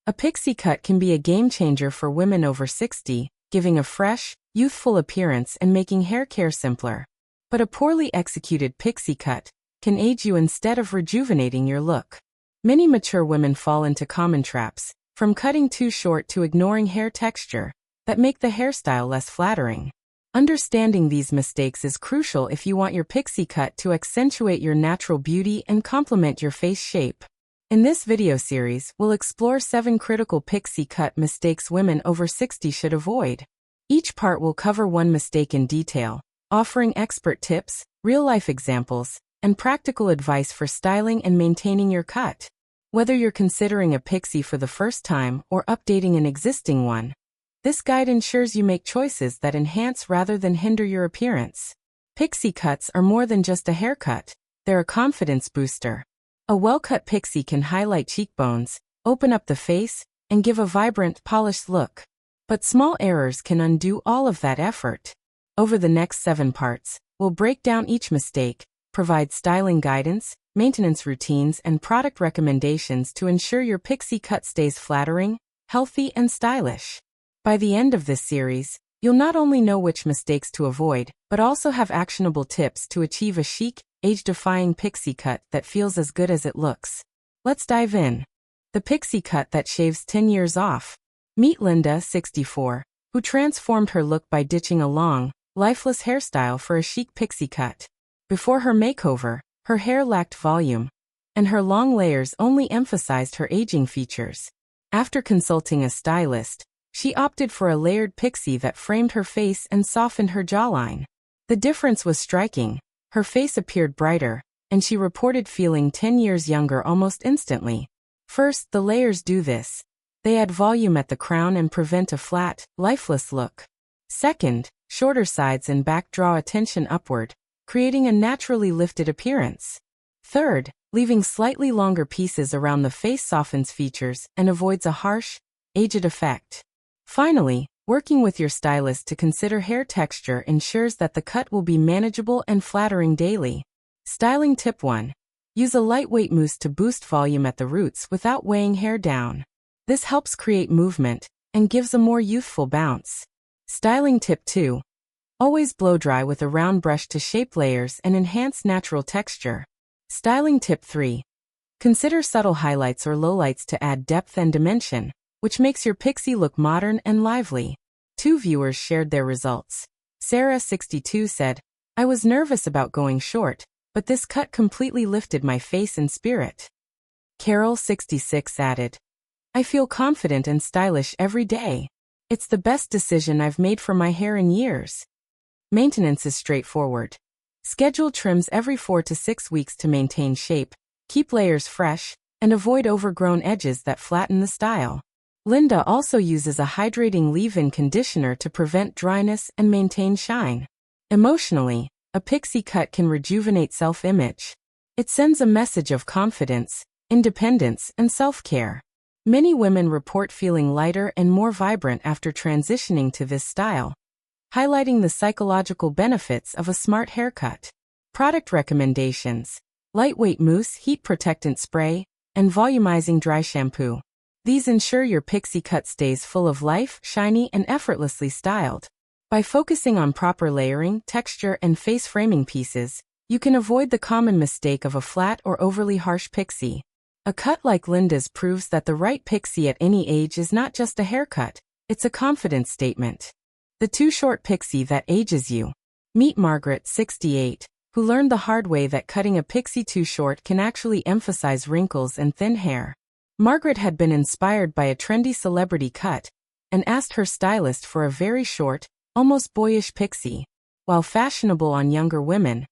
A pixie cut can be a game changer for women over 60, giving a fresh, youthful appearance and making hair care simpler. But a poorly executed pixie cut can age you instead of rejuvenating your look. Many mature women fall into common traps, from cutting too short to ignoring hair texture, that make the hairstyle less flattering. Understanding these mistakes is crucial if you want your pixie cut to accentuate your natural beauty and complement your face shape. In this video series, we'll explore 7 critical pixie cut mistakes women over 60 should avoid. Each part will cover one mistake in detail, offering expert tips, real-life examples, and practical advice for styling and maintaining your cut. Whether you're considering a pixie for the first time or updating an existing one, this guide ensures you make choices that enhance rather than hinder your appearance. Pixie cuts are more than just a haircut, they're a confidence booster. A well-cut pixie can highlight cheekbones, open up the face, and give a vibrant, polished look. But small errors can undo all of that effort. Over the next 7 parts, we'll break down each mistake, provide styling guidance, maintenance routines, and product recommendations to ensure your pixie cut stays flattering, healthy, and stylish. By the end of this series, you'll not only know which mistakes to avoid, but also have actionable tips to achieve a chic, age-defying pixie cut that feels as good as it looks. Let's dive in. The pixie cut that shaves 10 years off. Meet Linda, 64, who transformed her look by ditching a long, lifeless hairstyle for a chic pixie cut. Before her makeover, her hair lacked volume, and her long layers only emphasized her aging features. After consulting a stylist, she opted for a layered pixie that framed her face and softened her jawline. The difference was striking. Her face appeared brighter, and she reported feeling 10 years younger almost instantly. First, the layers do this. They add volume at the crown and prevent a flat, lifeless look. Second, shorter sides and back draw attention upward, creating a naturally lifted appearance. Third, leaving slightly longer pieces around the face softens features and avoids a harsh, aged effect. Finally, working with your stylist to consider hair texture ensures that the cut will be manageable and flattering daily. Styling tip 1. Use a lightweight mousse to boost volume at the roots without weighing hair down. This helps create movement and gives a more youthful bounce. Styling tip 2. Always blow dry with a round brush to shape layers and enhance natural texture. Styling tip 3. Consider subtle highlights or lowlights to add depth and dimension, which makes your pixie look modern and lively. 2 viewers shared their results. Sarah, 62, said, "I was nervous about going short, but this cut completely lifted my face and spirit." Carol, 66, added, "I feel confident and stylish every day. It's the best decision I've made for my hair in years." Maintenance is straightforward. Schedule trims every 4 to 6 weeks to maintain shape, keep layers fresh, and avoid overgrown edges that flatten the style. Linda also uses a hydrating leave-in conditioner to prevent dryness and maintain shine. Emotionally, a pixie cut can rejuvenate self-image. It sends a message of confidence, independence, and self-care. Many women report feeling lighter and more vibrant after transitioning to this style, highlighting the psychological benefits of a smart haircut. Product recommendations: lightweight mousse, heat protectant spray, and volumizing dry shampoo. These ensure your pixie cut stays full of life, shiny, and effortlessly styled. By focusing on proper layering, texture, and face framing pieces, you can avoid the common mistake of a flat or overly harsh pixie. A cut like Linda's proves that the right pixie at any age is not just a haircut, it's a confidence statement. The too short pixie that ages you. Meet Margaret, 68, who learned the hard way that cutting a pixie too short can actually emphasize wrinkles and thin hair. Margaret had been inspired by a trendy celebrity cut and asked her stylist for a very short, almost boyish pixie. While fashionable on younger women,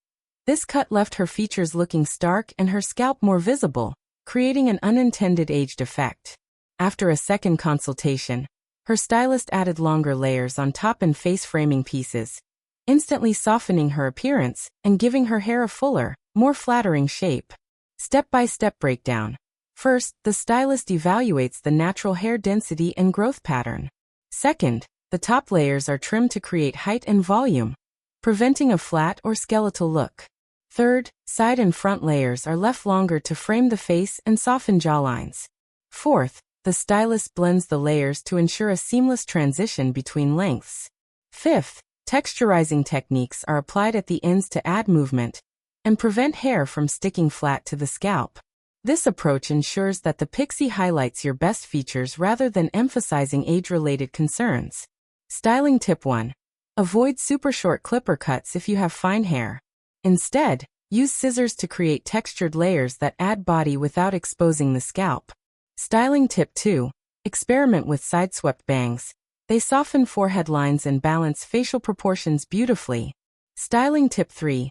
this cut left her features looking stark and her scalp more visible, creating an unintended aged effect. After a second consultation, her stylist added longer layers on top and face framing pieces, instantly softening her appearance and giving her hair a fuller, more flattering shape. Step-by-step breakdown. First, the stylist evaluates the natural hair density and growth pattern. Second, the top layers are trimmed to create height and volume, preventing a flat or skeletal look. Third, side and front layers are left longer to frame the face and soften jawlines. Fourth, The stylist blends the layers to ensure a seamless transition between lengths. Fifth, texturizing techniques are applied at the ends to add movement and prevent hair from sticking flat to the scalp. This approach ensures that the Pixie highlights your best features rather than emphasizing age-related concerns. Styling tip 1. Avoid super short clipper cuts if you have fine hair. Instead, use scissors to create textured layers that add body without exposing the scalp. Styling tip 2. Experiment with side-swept bangs. They soften forehead lines and balance facial proportions beautifully. Styling tip 3.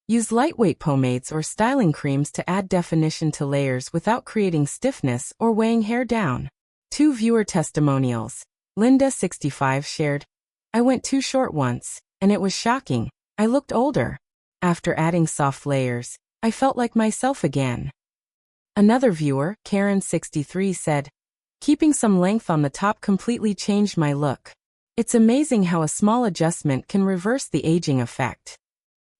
Use lightweight pomades or styling creams to add definition to layers without creating stiffness or weighing hair down. 2 viewer testimonials. Linda, 65, shared, "I went too short once, and it was shocking. I looked older. After adding soft layers, I felt like myself again." Another viewer, Karen, 63, said, "Keeping some length on the top completely changed my look. It's amazing how a small adjustment can reverse the aging effect."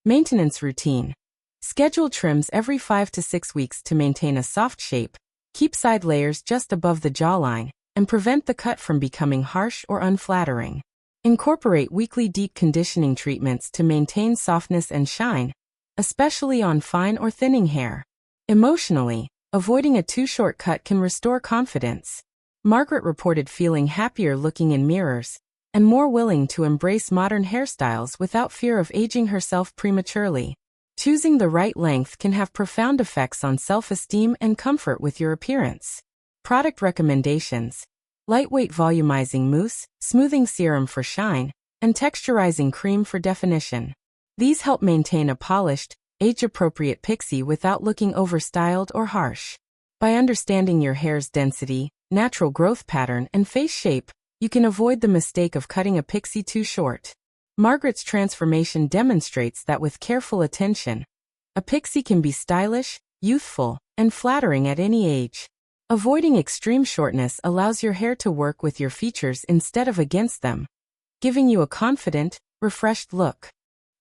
Maintenance routine. Schedule trims every 5 to 6 weeks to maintain a soft shape, keep side layers just above the jawline, and prevent the cut from becoming harsh or unflattering. Incorporate weekly deep conditioning treatments to maintain softness and shine, especially on fine or thinning hair. Emotionally, avoiding a too short cut can restore confidence. Margaret reported feeling happier looking in mirrors and more willing to embrace modern hairstyles without fear of aging herself prematurely. Choosing the right length can have profound effects on self-esteem and comfort with your appearance. Product recommendations: lightweight volumizing mousse, smoothing serum for shine, and texturizing cream for definition. These help maintain a polished, age-appropriate Pixie without looking overstyled or harsh. By understanding your hair's density, natural growth pattern, and face shape, you can avoid the mistake of cutting a Pixie too short. Margaret's transformation demonstrates that with careful attention, a Pixie can be stylish, youthful, and flattering at any age. Avoiding extreme shortness allows your hair to work with your features instead of against them, giving you a confident, refreshed look.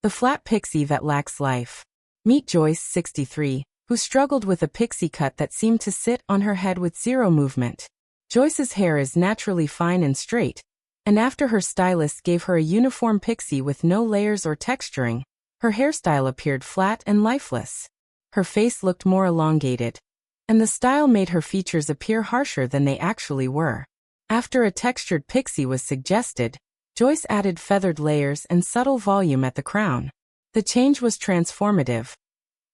The flat Pixie that lacks life. Meet Joyce, 63, who struggled with a Pixie cut that seemed to sit on her head with zero movement. Joyce's hair is naturally fine and straight, and after her stylist gave her a uniform Pixie with no layers or texturing, her hairstyle appeared flat and lifeless. Her face looked more elongated, and the style made her features appear harsher than they actually were. After a textured Pixie was suggested, Joyce added feathered layers and subtle volume at the crown. The change was transformative.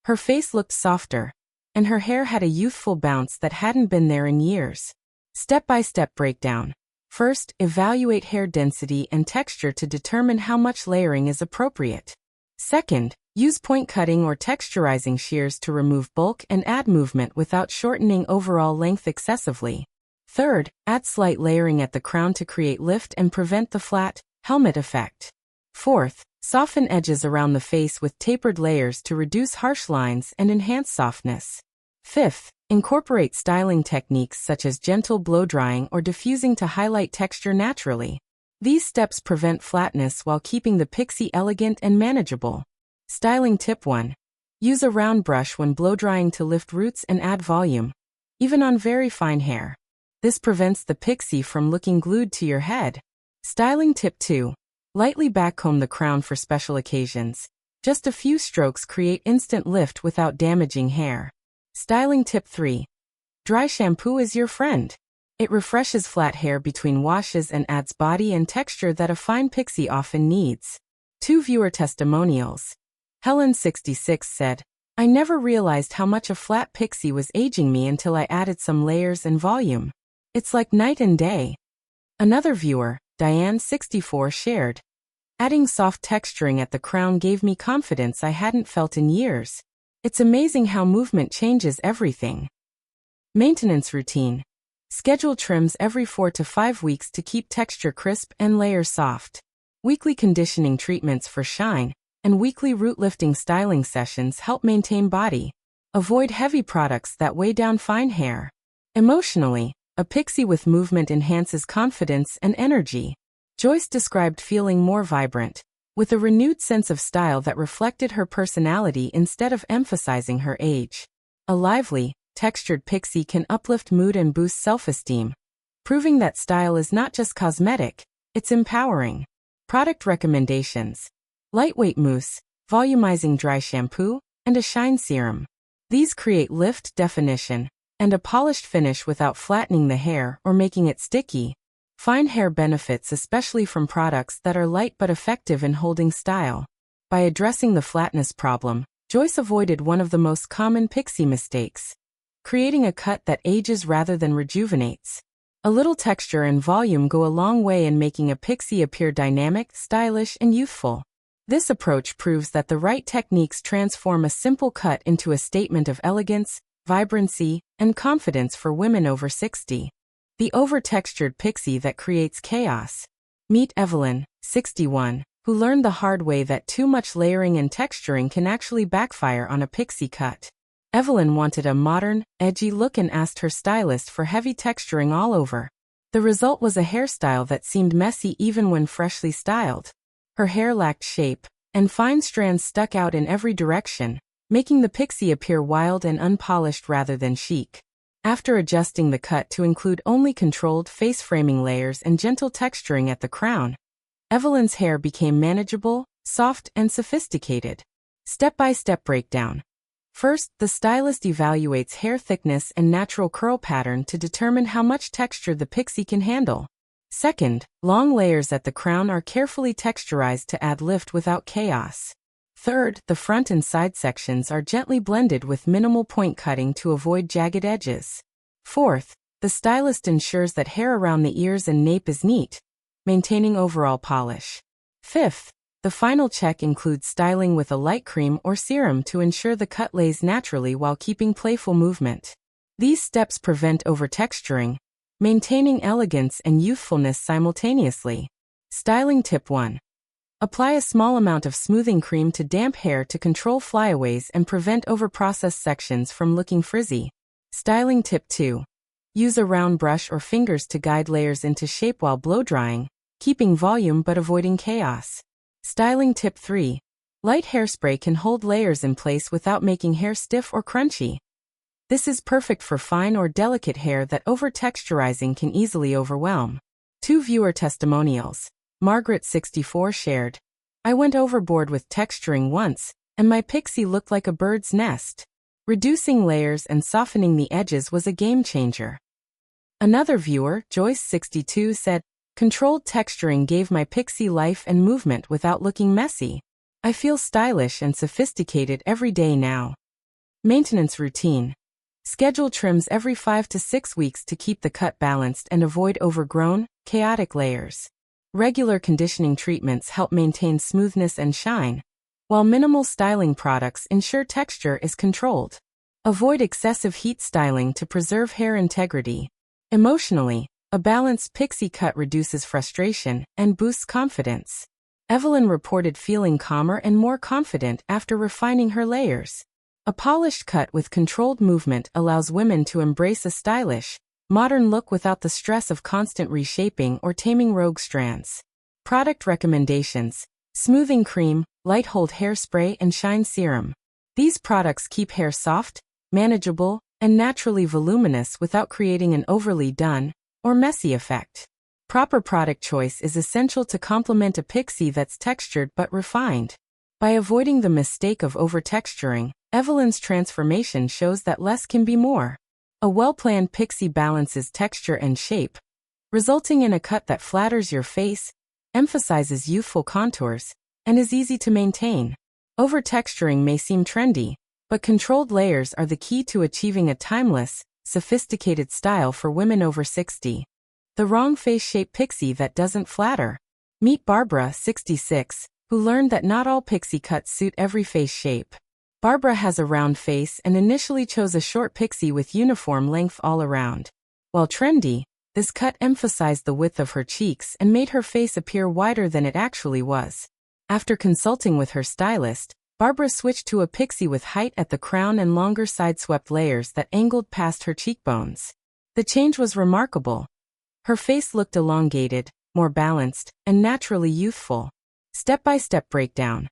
Her face looked softer, and her hair had a youthful bounce that hadn't been there in years. Step-by-step breakdown. First, evaluate hair density and texture to determine how much layering is appropriate. Second, use point cutting or texturizing shears to remove bulk and add movement without shortening overall length excessively. Third, add slight layering at the crown to create lift and prevent the flat, helmet effect. Fourth, soften edges around the face with tapered layers to reduce harsh lines and enhance softness. Fifth, incorporate styling techniques such as gentle blow-drying or diffusing to highlight texture naturally. These steps prevent flatness while keeping the Pixie elegant and manageable. Styling tip 1. Use a round brush when blow-drying to lift roots and add volume, even on very fine hair. This prevents the Pixie from looking glued to your head. Styling tip 2. Lightly backcomb the crown for special occasions. Just a few strokes create instant lift without damaging hair. Styling tip 3. Dry shampoo is your friend. It refreshes flat hair between washes and adds body and texture that a fine Pixie often needs. 2 viewer testimonials. Helen, 66, said, "I never realized how much a flat Pixie was aging me until I added some layers and volume. It's like night and day." Another viewer, Diane, 64, shared, "Adding soft texturing at the crown gave me confidence I hadn't felt in years. It's amazing how movement changes everything." Maintenance routine. Schedule trims every 4 to 5 weeks to keep texture crisp and layers soft. Weekly conditioning treatments for shine, and weekly root lifting styling sessions help maintain body. Avoid heavy products that weigh down fine hair. Emotionally, a Pixie with movement enhances confidence and energy. Joyce described feeling more vibrant, with a renewed sense of style that reflected her personality instead of emphasizing her age. A lively, textured Pixie can uplift mood and boost self-esteem, proving that style is not just cosmetic, it's empowering. Product recommendations: lightweight mousse, volumizing dry shampoo, and a shine serum. These create lift, definition, and a polished finish without flattening the hair or making it sticky. Fine hair benefits especially from products that are light but effective in holding style. By addressing the flatness problem, Joyce avoided one of the most common Pixie mistakes: creating a cut that ages rather than rejuvenates. A little texture and volume go a long way in making a Pixie appear dynamic, stylish, and youthful. This approach proves that the right techniques transform a simple cut into a statement of elegance, vibrancy, and confidence for women over 60. The over-textured Pixie that creates chaos. Meet Evelyn, 61, who learned the hard way that too much layering and texturing can actually backfire on a Pixie cut. Evelyn wanted a modern, edgy look and asked her stylist for heavy texturing all over. The result was a hairstyle that seemed messy even when freshly styled. Her hair lacked shape, and fine strands stuck out in every direction, making the Pixie appear wild and unpolished rather than chic. After adjusting the cut to include only controlled face-framing layers and gentle texturing at the crown, Evelyn's hair became manageable, soft, and sophisticated. Step-by-step breakdown. First, the stylist evaluates hair thickness and natural curl pattern to determine how much texture the Pixie can handle. Second, long layers at the crown are carefully texturized to add lift without chaos. Third, the front and side sections are gently blended with minimal point cutting to avoid jagged edges. Fourth, the stylist ensures that hair around the ears and nape is neat, maintaining overall polish. Fifth, the final check includes styling with a light cream or serum to ensure the cut lays naturally while keeping playful movement. These steps prevent over-texturing, maintaining elegance and youthfulness simultaneously. Styling tip 1. Apply a small amount of smoothing cream to damp hair to control flyaways and prevent over-processed sections from looking frizzy. Styling tip 2. Use a round brush or fingers to guide layers into shape while blow-drying, keeping volume but avoiding chaos. Styling tip 3. Light hairspray can hold layers in place without making hair stiff or crunchy. This is perfect for fine or delicate hair that over-texturizing can easily overwhelm. 2 viewer testimonials. Margaret, 64, shared, "I went overboard with texturing once, and my Pixie looked like a bird's nest. Reducing layers and softening the edges was a game changer." Another viewer, Joyce, 62, said, "Controlled texturing gave my Pixie life and movement without looking messy. I feel stylish and sophisticated every day now." Maintenance routine. Schedule trims every 5 to 6 weeks to keep the cut balanced and avoid overgrown, chaotic layers. Regular conditioning treatments help maintain smoothness and shine, while minimal styling products ensure texture is controlled. Avoid excessive heat styling to preserve hair integrity. Emotionally, a balanced Pixie cut reduces frustration and boosts confidence. Evelyn reported feeling calmer and more confident after refining her layers. A polished cut with controlled movement allows women to embrace a stylish, modern look without the stress of constant reshaping or taming rogue strands. Product recommendations: smoothing cream, light hold hairspray, and shine serum. These products keep hair soft, manageable, and naturally voluminous without creating an overly done or messy effect. Proper product choice is essential to complement a Pixie that's textured but refined. By avoiding the mistake of over-texturing, Evelyn's transformation shows that less can be more. A well-planned Pixie balances texture and shape, resulting in a cut that flatters your face, emphasizes youthful contours, and is easy to maintain. Over-texturing may seem trendy, but controlled layers are the key to achieving a timeless, sophisticated style for women over 60. The wrong face shape Pixie that doesn't flatter. Meet Barbara, 66, who learned that not all Pixie cuts suit every face shape. Barbara has a round face and initially chose a short Pixie with uniform length all around. While trendy, this cut emphasized the width of her cheeks and made her face appear wider than it actually was. After consulting with her stylist, Barbara switched to a Pixie with height at the crown and longer side-swept layers that angled past her cheekbones. The change was remarkable. Her face looked elongated, more balanced, and naturally youthful. Step-by-step breakdown.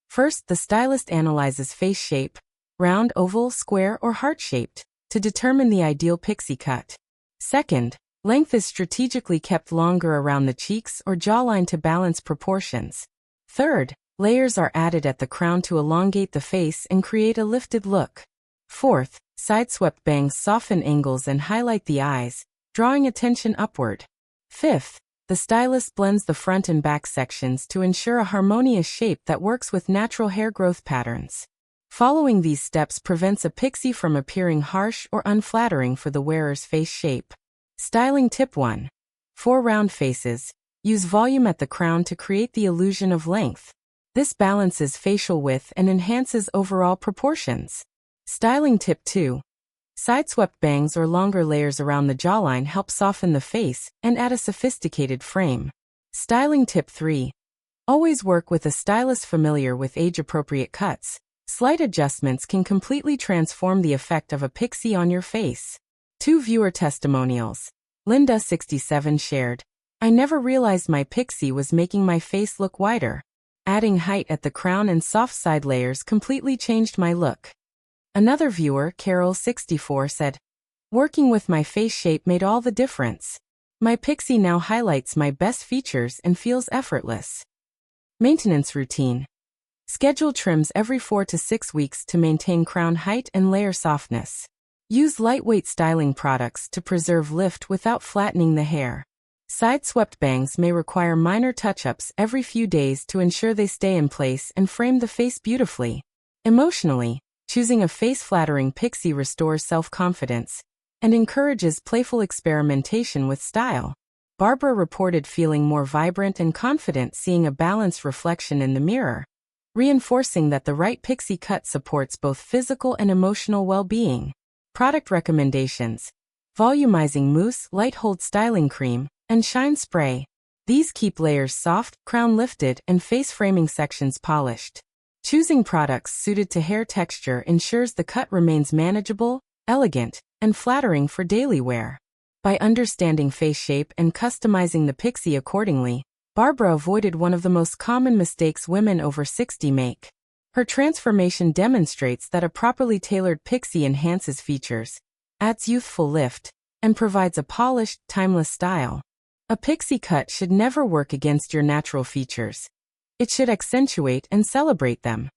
First, the stylist analyzes face shape, round, oval, square, or heart-shaped, to determine the ideal Pixie cut. Second, Length is strategically kept longer around the cheeks or jawline to balance proportions. Third, layers are added at the crown to elongate the face and create a lifted look. Fourth, side-swept bangs soften angles and highlight the eyes, drawing attention upward. Fifth, the stylist blends the front and back sections to ensure a harmonious shape that works with natural hair growth patterns. Following these steps prevents a pixie from appearing harsh or unflattering for the wearer's face shape. Styling tip 1. For round faces, use volume at the crown to create the illusion of length. This balances facial width and enhances overall proportions. Styling tip 2. Side-swept bangs or longer layers around the jawline help soften the face and add a sophisticated frame. Styling tip 3. Always work with a stylist familiar with age-appropriate cuts. Slight adjustments can completely transform the effect of a pixie on your face. 2 viewer testimonials. Linda, 67, shared, "I never realized my pixie was making my face look wider. Adding height at the crown and soft side layers completely changed my look." Another viewer, Carol, 64, said, "Working with my face shape made all the difference. My pixie now highlights my best features and feels effortless." Maintenance routine. Schedule trims every 4 to 6 weeks to maintain crown height and layer softness. Use lightweight styling products to preserve lift without flattening the hair. Side-swept bangs may require minor touch-ups every few days to ensure they stay in place and frame the face beautifully. Emotionally, choosing a face-flattering pixie restores self-confidence and encourages playful experimentation with style. Barbara reported feeling more vibrant and confident seeing a balanced reflection in the mirror, reinforcing that the right pixie cut supports both physical and emotional well-being. Product recommendations: volumizing mousse, light hold styling cream, and shine spray. These keep layers soft, crown lifted, and face framing sections polished. Choosing products suited to hair texture ensures the cut remains manageable, elegant, and flattering for daily wear. By understanding face shape and customizing the pixie accordingly, Barbara avoided one of the most common mistakes women over 60 make. Her transformation demonstrates that a properly tailored pixie enhances features, adds youthful lift, and provides a polished, timeless style. A pixie cut should never work against your natural features. It should accentuate and celebrate them.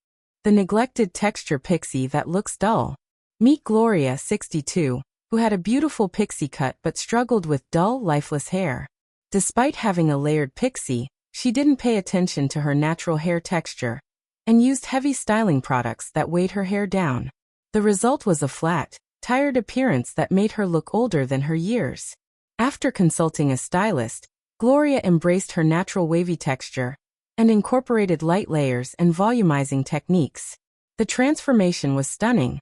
The neglected texture pixie that looks dull. Meet Gloria, 62, who had a beautiful pixie cut but struggled with dull, lifeless hair. Despite having a layered pixie, she didn't pay attention to her natural hair texture and used heavy styling products that weighed her hair down. The result was a flat, tired appearance that made her look older than her years. After consulting a stylist, Gloria embraced her natural wavy texture and incorporated light layers and volumizing techniques. The transformation was stunning.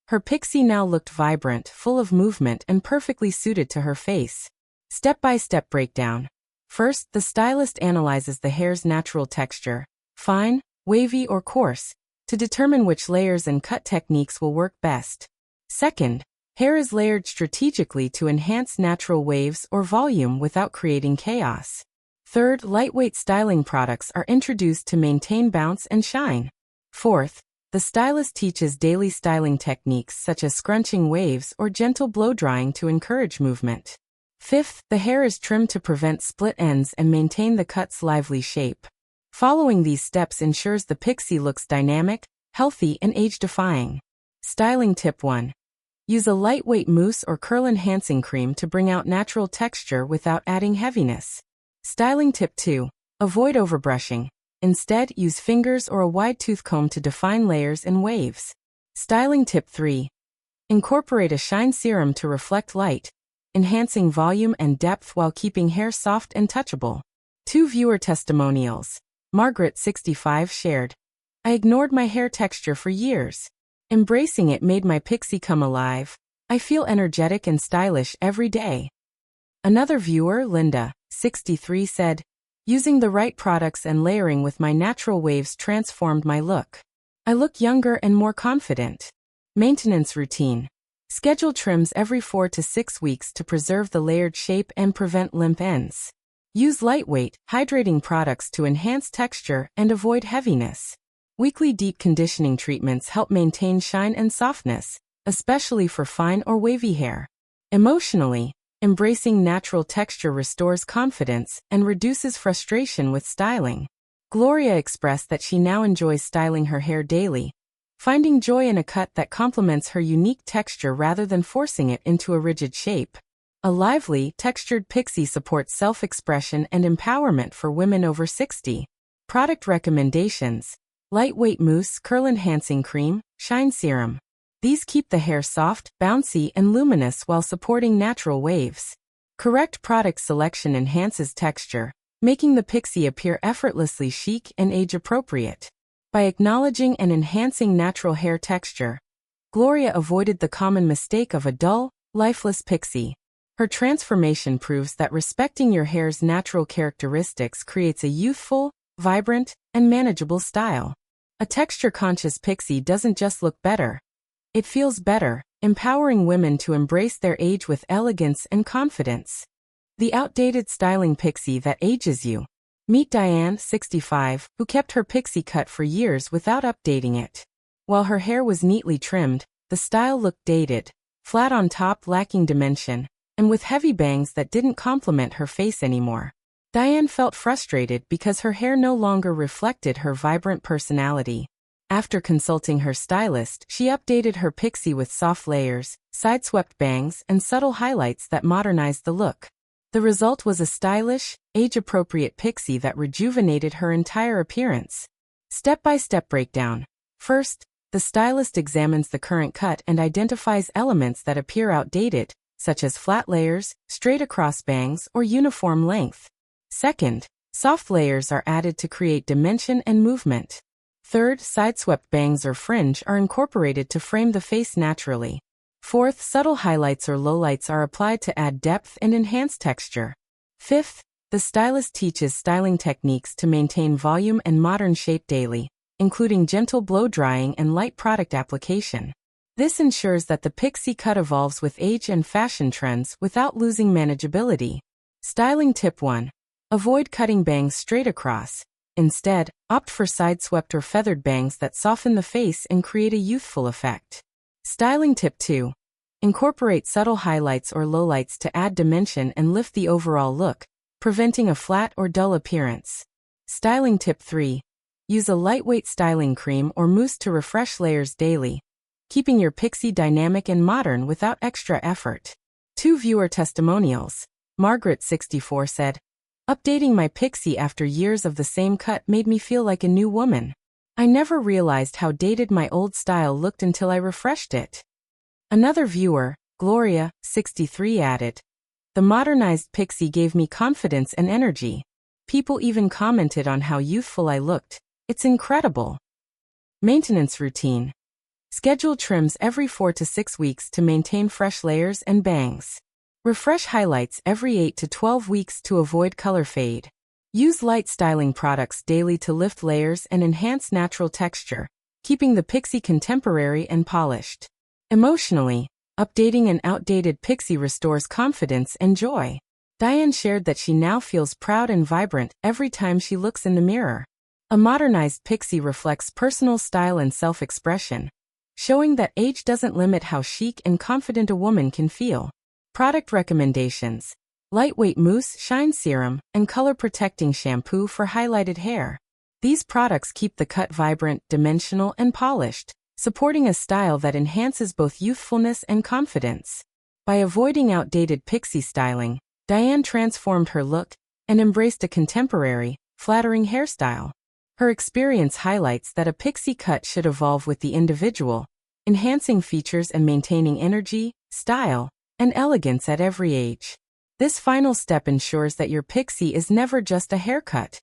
Her pixie now looked vibrant, full of movement, and perfectly suited to her face. Step-by-step breakdown. First, the stylist analyzes the hair's natural texture, fine, wavy, or coarse, to determine which layers and cut techniques will work best. Second, hair is layered strategically to enhance natural waves or volume without creating chaos. Third, lightweight styling products are introduced to maintain bounce and shine. Fourth, the stylist teaches daily styling techniques such as scrunching waves or gentle blow-drying to encourage movement. Fifth, the hair is trimmed to prevent split ends and maintain the cut's lively shape. Following these steps ensures the pixie looks dynamic, healthy, and age-defying. Styling tip 1. Use a lightweight mousse or curl-enhancing cream to bring out natural texture without adding heaviness. Styling tip 2. Avoid overbrushing. Instead, use fingers or a wide tooth comb to define layers and waves. Styling tip 3. Incorporate a shine serum to reflect light, enhancing volume and depth while keeping hair soft and touchable. 2 viewer testimonials. Margaret, 65, shared, "I ignored my hair texture for years. Embracing it made my pixie come alive. I feel energetic and stylish every day." Another viewer, Linda, 63, said, "Using the right products and layering with my natural waves transformed my look. I look younger and more confident." Maintenance routine. Schedule trims every 4 to 6 weeks to preserve the layered shape and prevent limp ends. Use lightweight, hydrating products to enhance texture and avoid heaviness. Weekly deep conditioning treatments help maintain shine and softness, especially for fine or wavy hair. Emotionally, Embracing natural texture restores confidence and reduces frustration with styling. Gloria expressed that she now enjoys styling her hair daily, finding joy in a cut that complements her unique texture rather than forcing it into a rigid shape. A lively, textured pixie supports self-expression and empowerment for women over 60. Product recommendations: lightweight mousse curl enhancing cream, shine serum. These keep the hair soft, bouncy, and luminous while supporting natural waves. Correct product selection enhances texture, making the pixie appear effortlessly chic and age-appropriate. By acknowledging and enhancing natural hair texture, Gloria avoided the common mistake of a dull, lifeless pixie. Her transformation proves that respecting your hair's natural characteristics creates a youthful, vibrant, and manageable style. A texture-conscious pixie doesn't just look better. It feels better, empowering women to embrace their age with elegance and confidence. The outdated styling pixie that ages you. Meet Diane, 65, who kept her pixie cut for years without updating it. While her hair was neatly trimmed, the style looked dated, flat on top lacking dimension, and with heavy bangs that didn't complement her face anymore. Diane felt frustrated because her hair no longer reflected her vibrant personality. After consulting her stylist, she updated her pixie with soft layers, side-swept bangs, and subtle highlights that modernized the look. The result was a stylish, age-appropriate pixie that rejuvenated her entire appearance. Step-by-step breakdown. First, the stylist examines the current cut and identifies elements that appear outdated, such as flat layers, straight-across bangs, or uniform length. Second, soft layers are added to create dimension and movement. Third, side-swept bangs or fringe are incorporated to frame the face naturally. Fourth, subtle highlights or lowlights are applied to add depth and enhance texture. Fifth, the stylist teaches styling techniques to maintain volume and modern shape daily, including gentle blow-drying and light product application. This ensures that the pixie cut evolves with age and fashion trends without losing manageability. Styling tip 1. Avoid cutting bangs straight across. Instead, opt for side-swept or feathered bangs that soften the face and create a youthful effect. Styling tip 2. Incorporate subtle highlights or lowlights to add dimension and lift the overall look, preventing a flat or dull appearance. Styling tip 3. Use a lightweight styling cream or mousse to refresh layers daily, keeping your pixie dynamic and modern without extra effort. 2 viewer testimonials. Margaret, 64, said, "Updating my pixie after years of the same cut made me feel like a new woman. I never realized how dated my old style looked until I refreshed it." Another viewer, Gloria, 63, added, "The modernized pixie gave me confidence and energy. People even commented on how youthful I looked. It's incredible." Maintenance routine. Schedule trims every 4 to 6 weeks to maintain fresh layers and bangs. Refresh highlights every 8 to 12 weeks to avoid color fade. Use light styling products daily to lift layers and enhance natural texture, keeping the pixie contemporary and polished. Emotionally, updating an outdated pixie restores confidence and joy. Diane shared that she now feels proud and vibrant every time she looks in the mirror. A modernized pixie reflects personal style and self-expression, showing that age doesn't limit how chic and confident a woman can feel. Product recommendations: lightweight mousse, shine serum, and color-protecting shampoo for highlighted hair. These products keep the cut vibrant, dimensional, and polished, supporting a style that enhances both youthfulness and confidence. By avoiding outdated pixie styling, Diane transformed her look and embraced a contemporary, flattering hairstyle. Her experience highlights that a pixie cut should evolve with the individual, enhancing features and maintaining energy, style, and elegance at every age. This final step ensures that your pixie is never just a haircut.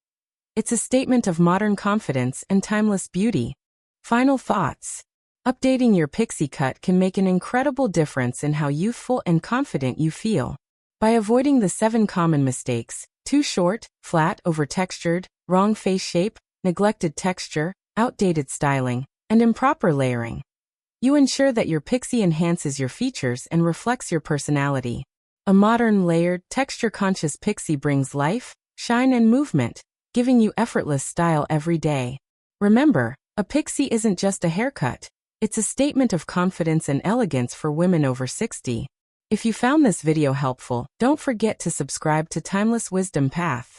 It's a statement of modern confidence and timeless beauty. Final thoughts. Updating your pixie cut can make an incredible difference in how youthful and confident you feel. By avoiding the 7 common mistakes: too short, flat, over-textured, wrong face shape, neglected texture, outdated styling, and improper layering, you ensure that your pixie enhances your features and reflects your personality. A modern, layered, texture-conscious pixie brings life, shine, and movement, giving you effortless style every day. Remember, a pixie isn't just a haircut. It's a statement of confidence and elegance for women over 60. If you found this video helpful, don't forget to subscribe to Timeless Wisdom Path.